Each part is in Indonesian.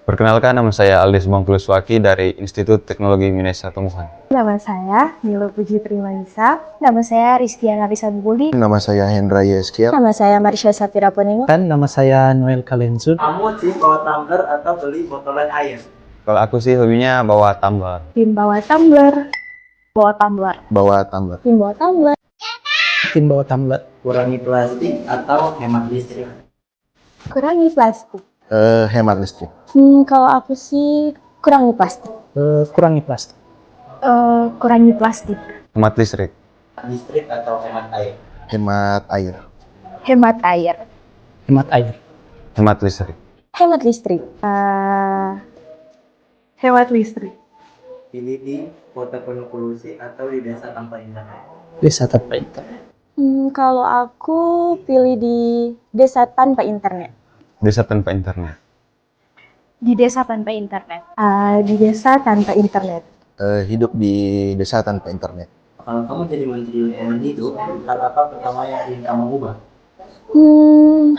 Perkenalkan, nama saya Aldis Mangkuluswaki dari Institut Teknologi Indonesia Tumbuhan. Nama saya Milo Puji Trimanisa. Nama saya Rizkyana Risambuli. Nama saya Hendra Yeskia. Nama saya Marsha Safira Poningo. Dan nama saya Noel Kalensun. Kamu sih bawa tumbler atau beli botolan air? Kalau aku sih hobinya bawa tumbler. Tim bawa tumbler. Bawa tumbler. Bawa tumbler. Tim bawa tumbler. Tim bawa tumbler. Kurangi plastik atau hemat listrik? Kurangi plastik. Hemat listrik. Kalau aku sih kurangi plastik. Kurangi plastik. Kurangi plastik. Hemat listrik. Listrik atau hemat air? Hemat air. Hemat air. Hemat air. Hemat listrik. Hemat listrik. Hemat listrik. Pilih di kota penuh polusi atau di desa tanpa internet? Desa tanpa internet. Kalau aku pilih di desa tanpa internet. Desa tanpa internet. Di desa tanpa internet. Di desa tanpa internet. Hidup di desa tanpa internet. Kalau kamu jadi menteri lingkungan hidup, hal apa pertama yang ingin kamu ubah?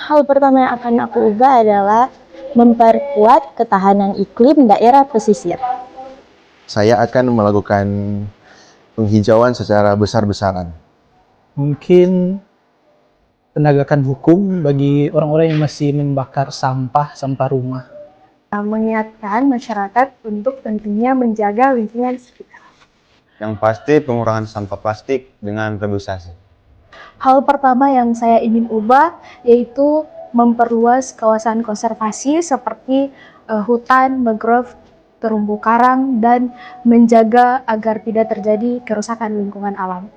Hal pertama yang akan aku ubah adalah memperkuat ketahanan iklim daerah pesisir. Saya akan melakukan penghijauan secara besar-besaran. Mungkin penegakan hukum bagi orang-orang yang masih membakar sampah rumah. Mengingatkan masyarakat untuk tentunya menjaga lingkungan sekitar. Yang pasti pengurangan sampah plastik dengan reduksi. Hal pertama yang saya ingin ubah yaitu memperluas kawasan konservasi seperti hutan, mangrove, terumbu karang, dan menjaga agar tidak terjadi kerusakan lingkungan alam.